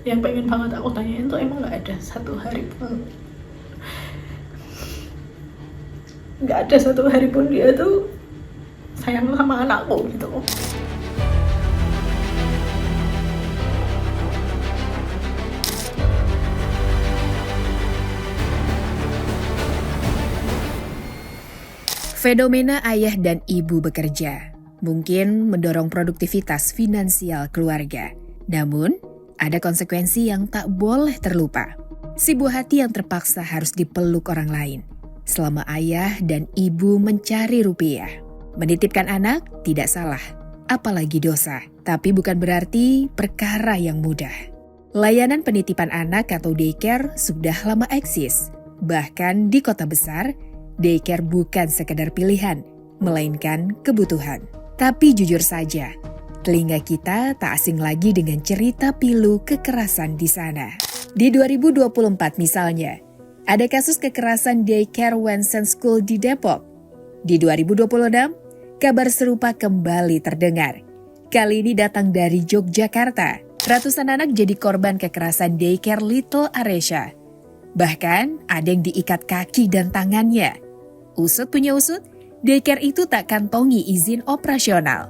Yang pengen banget aku tanyain tuh emang nggak ada satu hari pun dia tuh sayang sama anakku gitu. Fenomena ayah dan ibu bekerja mungkin mendorong produktivitas finansial keluarga. Namun, ada konsekuensi yang tak boleh terlupa. Si buah hati yang terpaksa harus dipeluk orang lain selama ayah dan ibu mencari rupiah. Menitipkan anak tidak salah, apalagi dosa. Tapi bukan berarti perkara yang mudah. Layanan penitipan anak atau daycare sudah lama eksis. Bahkan di kota besar, daycare bukan sekedar pilihan, melainkan kebutuhan. Tapi jujur saja, telinga kita tak asing lagi dengan cerita pilu kekerasan di sana. Di 2024 misalnya, ada kasus kekerasan daycare Wensen School di Depok. Di 2026, kabar serupa kembali terdengar. Kali ini datang dari Yogyakarta. Ratusan anak jadi korban kekerasan daycare Little Aresha. Bahkan ada yang diikat kaki dan tangannya. Usut punya usut, daycare itu tak kantongi izin operasional.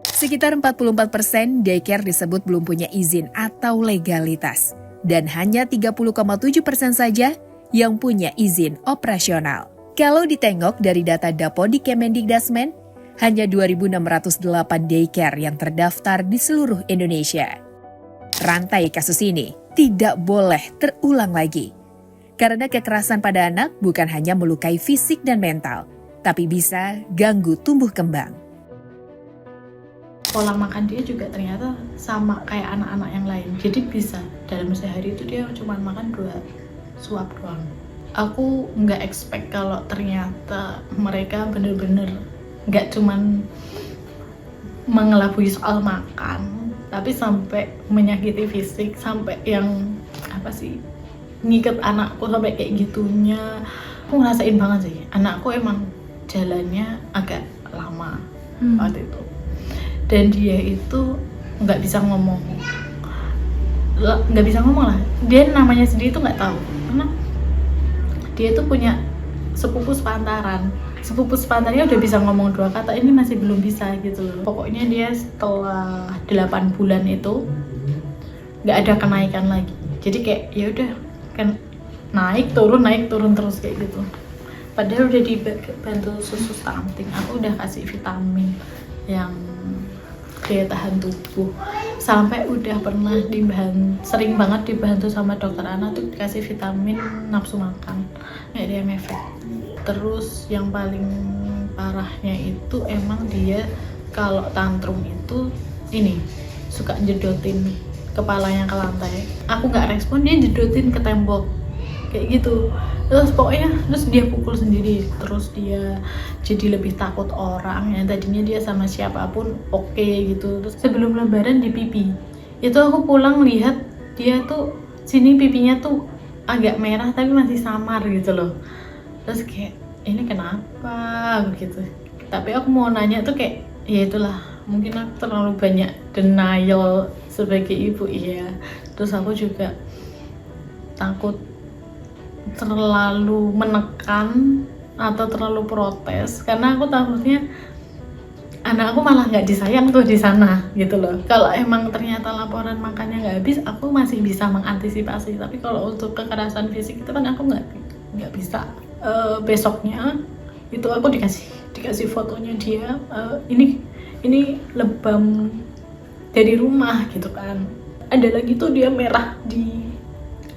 Sekitar 44% daycare disebut belum punya izin atau legalitas. Dan hanya 30,7% saja yang punya izin operasional. Kalau ditengok dari data Dapodik Kemendikdasmen, hanya 2.608 daycare yang terdaftar di seluruh Indonesia. Rantai kasus ini tidak boleh terulang lagi. Karena kekerasan pada anak bukan hanya melukai fisik dan mental, tapi bisa ganggu tumbuh kembang. Pola makan dia juga ternyata sama kayak anak-anak yang lain. Jadi bisa dalam sehari itu dia cuma makan 2 suap doang. Aku nggak expect kalau ternyata mereka bener-bener nggak cuman mengelabui soal makan, tapi sampai menyakiti fisik, sampai yang ngiket anakku sampai kayak gitunya. Aku ngerasain banget sih, anakku emang jalannya agak lama waktu itu. Dan dia itu nggak bisa ngomong lah. Dia namanya sendiri tuh nggak tahu, karena dia tuh punya sepupu sepantarannya udah bisa ngomong 2 kata, ini masih belum bisa gitu loh. Pokoknya dia setelah 8 bulan itu nggak ada kenaikan lagi. Jadi kayak ya udah kan naik turun terus kayak gitu. Padahal udah dibantu susu stunting, aku udah kasih vitamin yang daya tahan tubuh, sampai udah pernah sering banget dibantu sama dokter anak tuh dikasih vitamin nafsu makan, kayak dia ngefek. Terus yang paling parahnya itu emang dia kalau tantrum itu ini suka jedotin kepalanya ke lantai. Aku nggak respon, dia jedotin ke tembok kayak gitu. Terus dia pukul sendiri. Terus dia jadi lebih takut orang. Yang tadinya dia sama siapapun oke gitu. Terus sebelum lebaran di pipi itu aku pulang lihat dia tuh sini pipinya tuh agak merah tapi masih samar gitu loh. Terus kayak ini kenapa gitu. Tapi aku mau nanya tuh kayak ya itulah, mungkin aku terlalu banyak denial sebagai ibu. Iya. Terus aku juga takut terlalu menekan atau terlalu protes, karena aku takutnya anak aku malah nggak disayang tuh di sana gitu loh. Kalau emang ternyata laporan makannya nggak habis, aku masih bisa mengantisipasi. Tapi kalau untuk kekerasan fisik itu kan aku nggak bisa. Besoknya itu aku dikasih fotonya dia, ini lebam dari rumah gitu kan. Ada lagi tuh dia merah di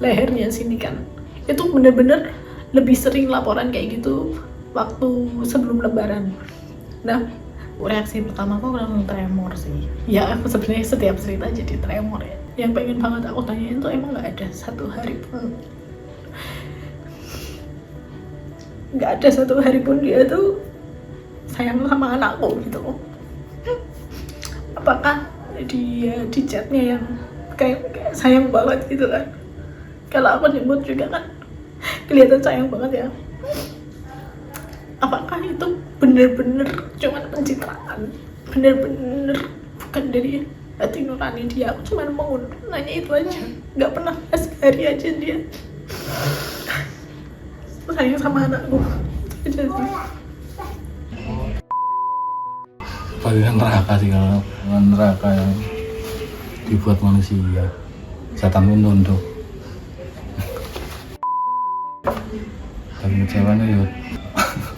lehernya sini kan. Itu bener-bener lebih sering laporan kayak gitu waktu sebelum lebaran. Nah, reaksi pertama aku langsung tremor sih. Ya aku sebenarnya setiap cerita jadi tremor ya. Yang pengen banget aku tanyain tuh emang nggak ada satu hari pun dia tuh sayang sama anakku gitu. Apakah dia di chatnya yang kayak sayang banget gitu kan? Kalau aku nyebut juga kan kelihatan sayang banget ya. Apakah itu bener-bener cuma pencitraan? Bener-bener bukan dari hati nurani dia. Aku cuma mau nanya itu aja, nggak pernah sekali aja dia sayang sama anakku. Itu aja sih. Bagian neraka sih, kalau neraka yang dibuat manusia, setan pun tunduk. Dan kecewanya ya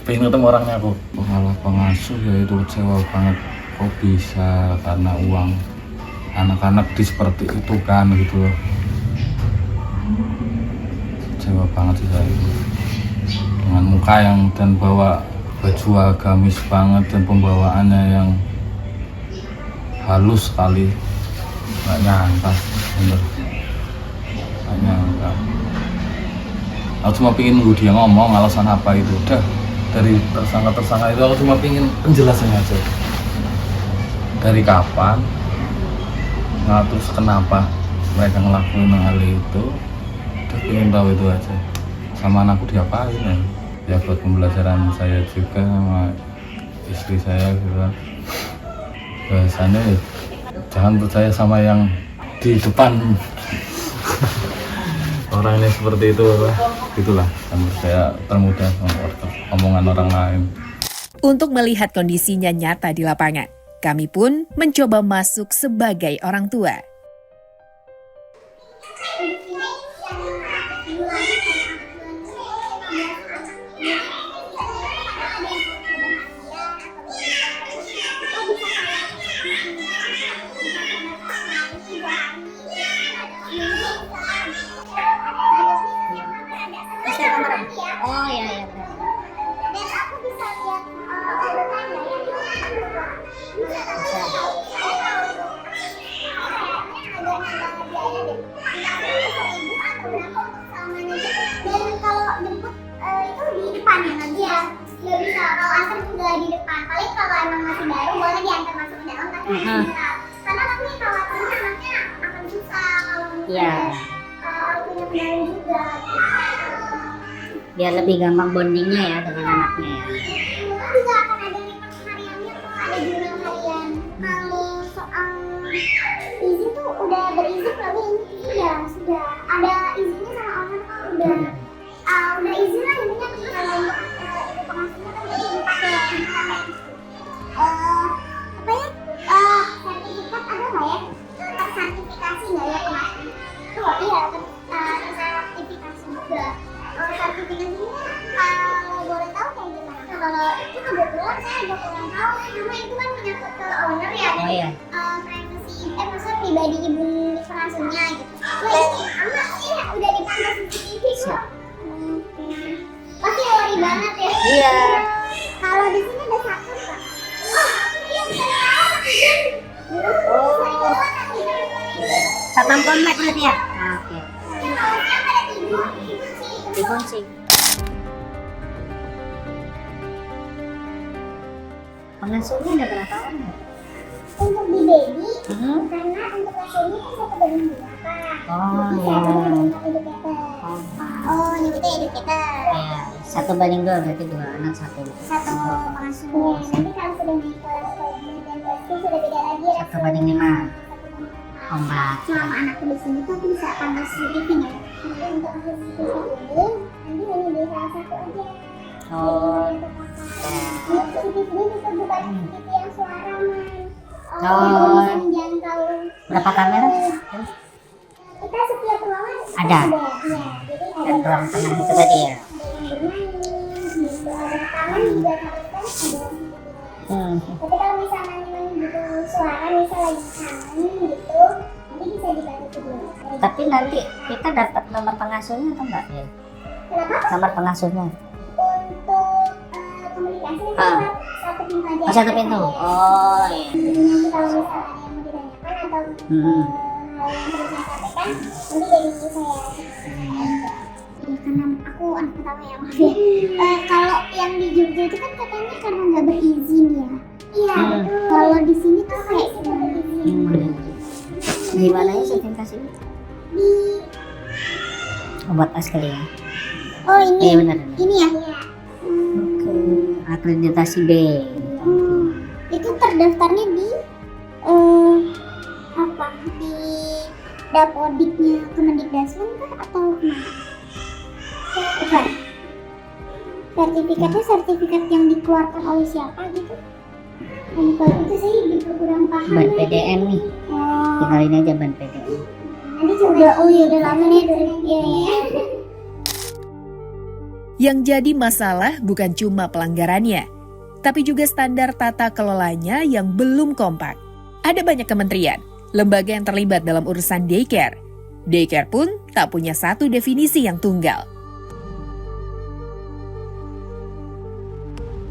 pengen ketemu orangnya aku. Kalau pengasuh ya itu kecewa banget, kok bisa karena uang anak-anak di seperti itu kan gitu loh. Kecewa banget sih saya dengan muka yang dan bawa baju agamis banget dan pembawaannya yang halus sekali. Nggak nyangka, bener nggak nyangka. Aku cuma pingin nunggu dia ngomong alasan apa itu. Udah dari tersangka itu aku cuma pingin penjelasannya aja, dari kapan, nah terus kenapa mereka ngelakuin hal itu. Udah pingin tahu itu aja. Sama anakku diapain ya buat pembelajaran saya juga sama istri saya gitu. Bahasanya ya, jangan percaya sama yang di depan. Orangnya seperti itu lah, itulah kan saya termudah omongan orang lain. Untuk melihat kondisinya nyata di lapangan, kami pun mencoba masuk sebagai orang tua. Oh iya. Dan aku bisa lihat urutannya ya. Dan kalau jemput itu di depan aja. Nggak bisa kalau antar juga di depan. Paling kalau emang masih baru boleh diantar masuk ke dalam tapi karena aku nih khawatir anaknya akan susah kalau punya kendali juga. Biar lebih gampang bondingnya ya dengan anaknya ya. Juga akan ada report hariannya tuh, ada jurnal harian. Kalau soal izin tuh udah berizin belum? Iya sudah. Ada izinnya sama owner kok udah izin lah intinya kalau ibu pengasuhnya kan jadi pakai apa ya sertifikat ada nggak ya? Tersertifikasi nggak ya pengasuh? Tuh iya tersertifikasi juga. Sertifikasinya kalau boleh tahu kayak gimana? Kalau itu kebetulan saya udah kurang tahu karena itu kan menyangkut ke owner ya dan privasi maksudnya pribadi ibu pengasuhnya gitu. Wah ini anak sih udah dipantau CCTV kok. Pasti worry banget ya. Iya. Kalau di sini ada satu pak. Oh iya bisa Satpam komplek berarti ya? Oke. Kalau siapa ada ibu Dikunci. Pengasuhnya udah berapa orang? untuk di baby karena untuk hasilnya kan 1:2 pak. Oh Jadi iya. 1:2 educator. Oh nyebutnya educator. Ya, 1:2 berarti 2 anak 1. Satu pengasuhnya. Nanti kalau sudah naik kelas dan kelas itu sudah beda lagi. 1:5. Ombak. Selama anakku di sini tuh aku bisa panggil CCTV nya. Jadi untuk hasil CCTV ini nanti hanya di salah satu aja. Oh. CCTV ini bisa bukan CCTV yang suara man. Oh. Bisa menjangkau. Berapa kamera? Kita setiap ruangan Ada. Iya, jadi ada Dan ruang tengah itu tadi ya. yang bermain, gitu. Ada taman juga harus kan ada. Tapi kalau misalnya memang butuh suara, misal lagi kangen gitu, nanti bisa dibantu dulu. Tapi nanti kita dapat nomor pengasuhnya atau enggak ya? Kenapa? Nomor pengasuhnya. Untuk komunikasi kita satu pintu aja. Oh, satu pintu. Oh iya. Jadi nanti kalau misalnya ada yang mau ditanyakan atau hal yang perlu saya sampaikan, nanti dari saya. Ya, karena aku anak pertama ya maaf ya. Kalau yang di Jogja itu kan katanya karena nggak berizin ya. Iya betul. Kalau di sini tuh kayak kita berizin. Di mana ya sertifikasinya? Di Buat as kali ya. oh ini Iya benar. ini ya. Oke. Akreditasi B. Itu terdaftarnya di Dapodiknya Kemendikdasmen kah atau kemana? Bukan. Sertifikatnya sertifikat yang dikeluarkan oleh siapa gitu? Kalau itu sih gitu kurang paham. Ban PDM nih. Oh, Tinggal ini aja ban PDM. nanti coba. Oh iya udah lama nih dari ya. Yang jadi masalah bukan cuma pelanggarannya, tapi juga standar tata kelolanya yang belum kompak. Ada banyak kementerian, lembaga yang terlibat dalam urusan daycare. Daycare pun tak punya satu definisi yang tunggal.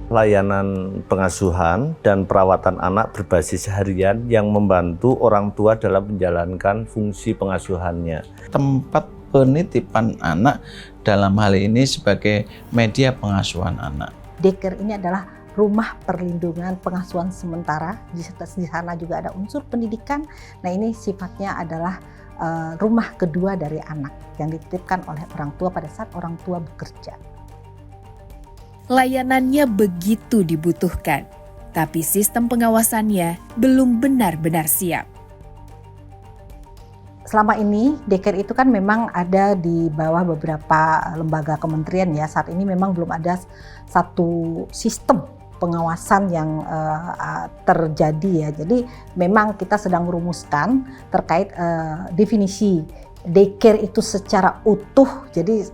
Layanan pengasuhan dan perawatan anak berbasis harian yang membantu orang tua dalam menjalankan fungsi pengasuhannya. Tempat penitipan anak dalam hal ini sebagai media pengasuhan anak. Daycare ini adalah rumah perlindungan pengasuhan sementara. Di sana juga ada unsur pendidikan. Nah, ini sifatnya adalah rumah kedua dari anak yang dititipkan oleh orang tua pada saat orang tua bekerja. Layanannya begitu dibutuhkan, tapi sistem pengawasannya belum benar-benar siap. Selama ini daycare itu kan memang ada di bawah beberapa lembaga kementerian ya. Saat ini memang belum ada satu sistem pengawasan yang terjadi ya. Jadi memang kita sedang merumuskan terkait definisi daycare itu secara utuh, jadi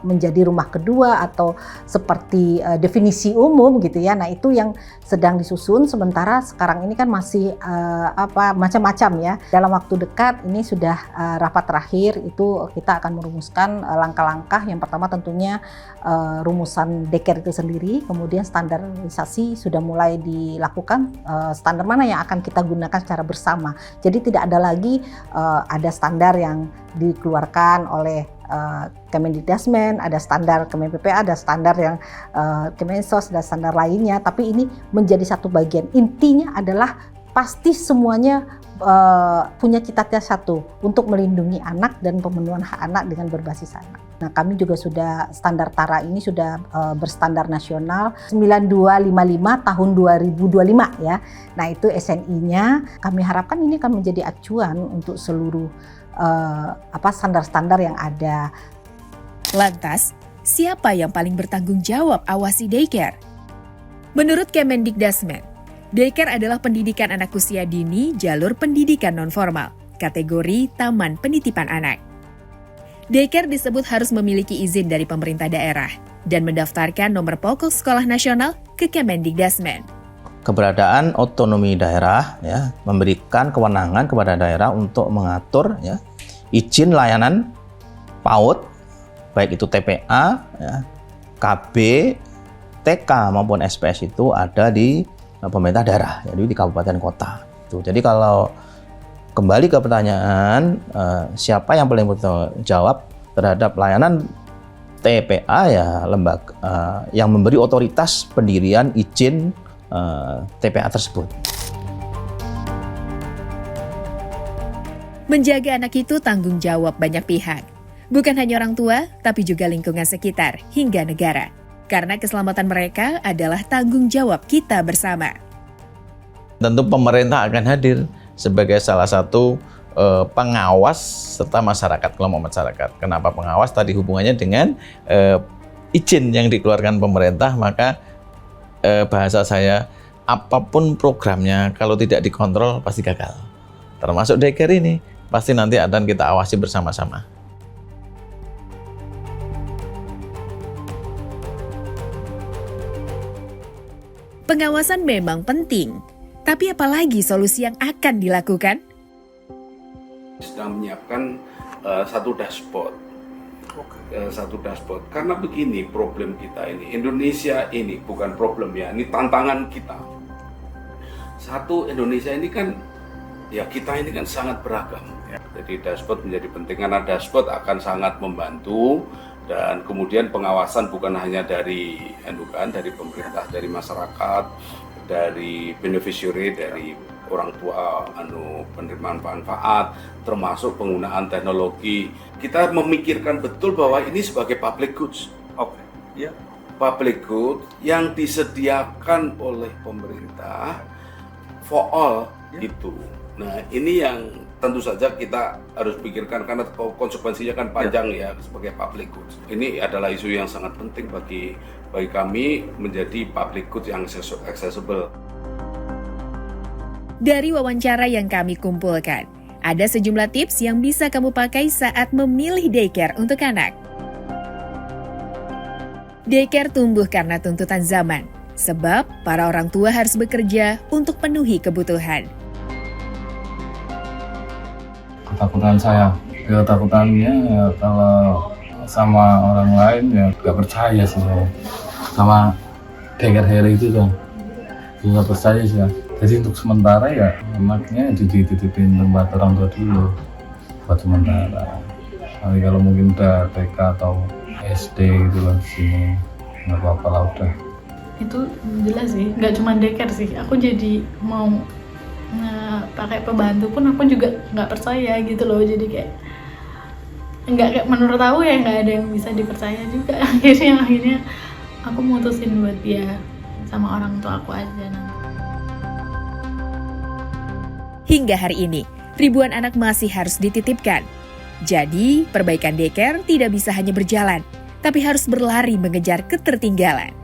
menjadi rumah kedua atau seperti definisi umum gitu ya. Nah, itu yang sedang disusun. Sementara sekarang ini kan masih macam-macam ya. Dalam waktu dekat ini sudah rapat terakhir, itu kita akan merumuskan langkah-langkah. Yang pertama tentunya rumusan daycare itu sendiri, kemudian standarisasi sudah mulai dilakukan, standar mana yang akan kita gunakan secara bersama. Jadi tidak ada lagi ada standar yang dikeluarkan oleh Kemendikdasmen, ada standar Kemen-PPA, ada standar yang Kemensos, ada standar lainnya, tapi ini menjadi satu bagian. Intinya adalah pasti semuanya punya cita-cita satu, untuk melindungi anak dan pemenuhan hak anak dengan berbasis anak. Nah, kami juga sudah standar TARA ini sudah berstandar nasional 9255 tahun 2025 ya. Nah, itu SNI-nya. Kami harapkan ini akan menjadi acuan untuk seluruh standar-standar yang ada. Lantas, siapa yang paling bertanggung jawab awasi daycare? Menurut Kemendikdasmen, daycare adalah pendidikan anak usia dini jalur pendidikan nonformal, kategori taman penitipan anak. Daycare disebut harus memiliki izin dari pemerintah daerah dan mendaftarkan nomor pokok sekolah nasional ke Kemendikdasmen. Keberadaan otonomi daerah ya, memberikan kewenangan kepada daerah untuk mengatur ya, izin layanan PAUD, baik itu TPA, ya, KB, TK maupun SPS itu ada di pemerintah daerah, jadi di kabupaten kota. Jadi kalau kembali ke pertanyaan siapa yang paling bertanggung jawab terhadap layanan TPA, ya lembaga yang memberi otoritas pendirian izin TPA tersebut. Menjaga anak itu tanggung jawab banyak pihak. Bukan hanya orang tua, tapi juga lingkungan sekitar hingga negara. Karena keselamatan mereka adalah tanggung jawab kita bersama. Tentu pemerintah akan hadir sebagai salah satu pengawas serta masyarakat, kelompok masyarakat. Kenapa pengawas? Tadi hubungannya dengan izin yang dikeluarkan pemerintah, maka bahasa saya, apapun programnya kalau tidak dikontrol pasti gagal. Termasuk daycare ini, pasti nanti akan kita awasi bersama-sama. Pengawasan memang penting, tapi apalagi solusi yang akan dilakukan? Sedang menyiapkan satu dashboard. Satu dashboard, karena begini problem kita ini, Indonesia ini bukan problem ya, ini tantangan kita. Satu, Indonesia ini kan ya, kita ini kan sangat beragam ya. Jadi dashboard menjadi penting, karena dashboard akan sangat membantu. Dan kemudian pengawasan bukan hanya dari pemerintah, dari masyarakat, dari beneficiary, dari orang tua penerimaan manfaat, termasuk penggunaan teknologi. Kita memikirkan betul bahwa ini sebagai public goods. Ya. Public good yang disediakan oleh pemerintah for all itu. Nah, ini yang tentu saja kita harus pikirkan karena konsekuensinya kan panjang ya sebagai public goods. Ini adalah isu yang sangat penting bagi kami menjadi public goods yang accessible. Dari wawancara yang kami kumpulkan, ada sejumlah tips yang bisa kamu pakai saat memilih daycare untuk anak. Daycare tumbuh karena tuntutan zaman, sebab para orang tua harus bekerja untuk penuhi kebutuhan. Ketakutannya ya kalau sama orang lain ya gak percaya sih ya. Sama daycare itu kan gak percaya sih ya. Jadi untuk sementara ya anaknya dititipin tempat orang tua dulu buat sementara. Nanti kalau mungkin udah TK atau SD gitu lah sini nggak apa-apa lah udah. Itu jelas sih, nggak cuma daycare sih. Aku jadi mau pakai pembantu pun aku juga nggak percaya gitu loh. Jadi kayak menurut aku ya nggak ada yang bisa dipercaya juga. Akhirnya aku mutusin buat dia sama orang tua aku aja nanti. Hingga hari ini, ribuan anak masih harus dititipkan. Jadi, perbaikan daycare tidak bisa hanya berjalan, tapi harus berlari mengejar ketertinggalan.